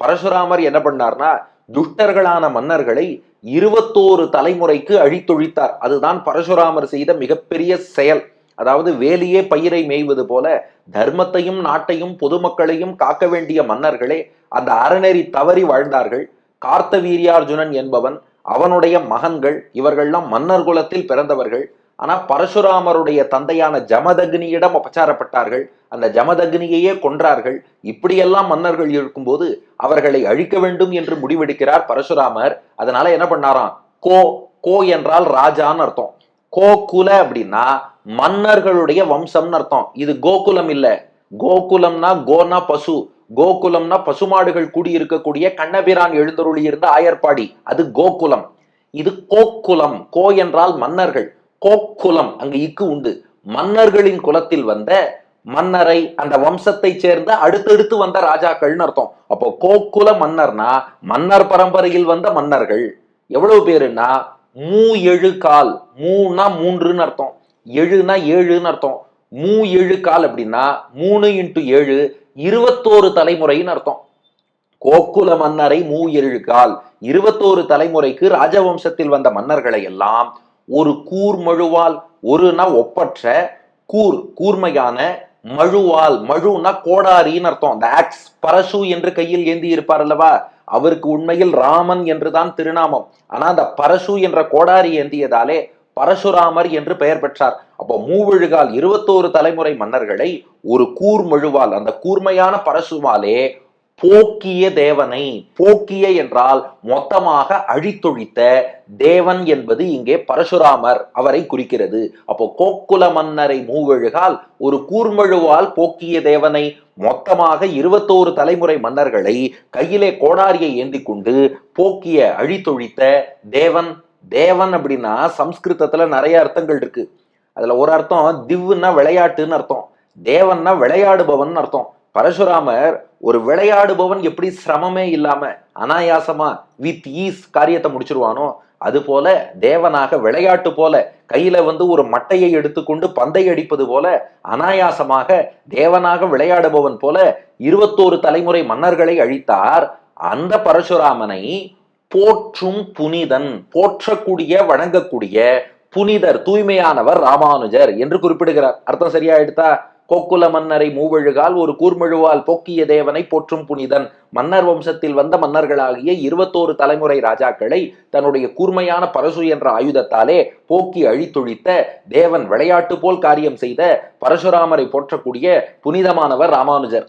பரசுராமர் என்ன பண்ணார்னா துஷ்டர்களான மன்னர்களை 21 தலைமுறைக்கு அழித்தொழித்தார். அதுதான் பரசுராமர் செய்த மிகப்பெரிய செயல். அதாவது வேலியே பயிரை மேய்வது போல தர்மத்தையும் நாட்டையும் பொதுமக்களையும் காக்க வேண்டிய மன்னர்களே அந்த அறநெறி தவறி வாழ்ந்தார்கள். கார்த்த வீரியார்ஜுனன் என்பவன், அவனுடைய மகன்கள், இவர்கள்லாம் மன்னர் குலத்தில் பிறந்தவர்கள். ஆனா பரசுராமருடைய தந்தையான ஜமதக்னியிடம் அபச்சாரப்பட்டார்கள். அந்த ஜமதக்னியையே கொன்றார்கள். இப்படியெல்லாம் மன்னர்கள் இருக்கும்போது அவர்களை அழிக்க வேண்டும் என்று முடிவெடுக்கிறார் பரசுராமர். அதனால என்ன பண்ணாராம், கோ கோ என்றால் ராஜான்னு அர்த்தம். கோகுல அப்படின்னா மன்னர்களுடைய வம்சம்னு அர்த்தம். இது கோகுலம் இல்ல. கோகுலம்னா கோனா பசு, கோகுலம்னா பசுமாடுகள் கூடி இருக்கக்கூடிய கண்ணபிரான் எழுந்தருளி இருந்த ஆயர்பாடி, அது கோகுலம். இது கோக்குலம். கோ என்றால் மன்னர்கள், கோக்குலம் அங்கு இக்கு உண்டு. மன்னர்களின் குலத்தில் வந்த மன்னரை, அந்த வம்சத்தை சேர்ந்த அடுத்தடுத்து வந்த ராஜாக்கள்னு அர்த்தம். அப்போ கோக்குல மன்னர்னா மன்னர் பரம்பரையில் வந்த மன்னர்கள். எவ்வளவு பேருன்னா மூ எழு கால். மூனா மூன்றுன்னு அர்த்தம், எழுனா ஏழுன்னு அர்த்தம். மூ எழு கால் அப்படின்னா 3 × 7 21 தலைமுறைன்னு அர்த்தம். கோக்குல மன்னரை மூ எழு கால் 21 தலைமுறைக்கு ராஜவம்சத்தில் வந்த மன்னர்களை எல்லாம் ஒரு கூர்மழுவால், ஒருனா ஒப்பற்ற, கூர்மையான, மழுவால், மழுனா கோடாரின்னு அர்த்தம். அந்த ஆக்ஸ், பரசு என்று கையில் ஏந்தி இருப்பார் அல்லவா, அவருக்கு உண்மையில் ராமன் என்றுதான் திருநாமம். ஆனா அந்த பரசு என்ற கோடாரி ஏந்தியதாலே பரசுராமர் என்று பெயர் பெற்றார். அப்போ மூவழுகால் 21 தலைமுறை மன்னர்களை ஒரு கூர்மழுவால், அந்த கூர்மையான பரசுவாலே போக்கிய தேவனை, போக்கிய என்றால் மொத்தமாக அழித்தொழித்த தேவன் என்பது இங்கே பரசுராமர் அவரை குறிக்கிறது. அப்போ கோக்குல மன்னரை மூவழுகால் ஒரு கூர்மழுவால் போக்கிய தேவனை, மொத்தமாக 21 தலைமுறை மன்னர்களை கையிலே கோடாரியை ஏந்தி கொண்டு போக்கிய அழித்தொழித்த தேவன். தேவன் அப்படின்னா சம்ஸ்கிருதத்துல நிறைய அர்த்தங்கள் இருக்கு. அதுல ஒரு அர்த்தம் திவ்னா விளையாட்டுன்னு அர்த்தம், தேவன்னா விளையாடுபவன் அர்த்தம். பரசுராமர் ஒரு விளையாடுபவன் எப்படி சிரமமே இல்லாம அனாயாசமா வித் ஈஸ் காரியத்தை முடிச்சிருவானோ, அது போல தேவனாக விளையாட்டு போல கையில ஒரு மட்டையை எடுத்துக்கொண்டு பந்தை அடிப்பது போல அனாயாசமாக தேவனாக விளையாடுபவன் போல 21 தலைமுறை மன்னர்களை அழித்தார். அந்த பரசுராமனை போற்றும் புனிதன், போற்றக்கூடிய வணங்கக்கூடிய புனிதர், தூய்மையானவர் ராமானுஜர் என்று குறிப்பிடுகிறார். அர்த்தம் சரியா எடுத்தா, கோக்குல மன்னரை மூவழுகால் ஒரு கூர்மழுவால் போக்கிய தேவனை போற்றும் புனிதன், மன்னர் வம்சத்தில் வந்த மன்னர்களாகிய 21 தலைமுறை ராஜாக்களை தன்னுடைய கூர்மையான பரசு என்ற ஆயுதத்தாலே போக்கி அழித்தொழித்த தேவன், விளையாட்டு போல் காரியம் செய்த பரசுராமரை போற்றக்கூடிய புனிதமானவர் ராமானுஜர்.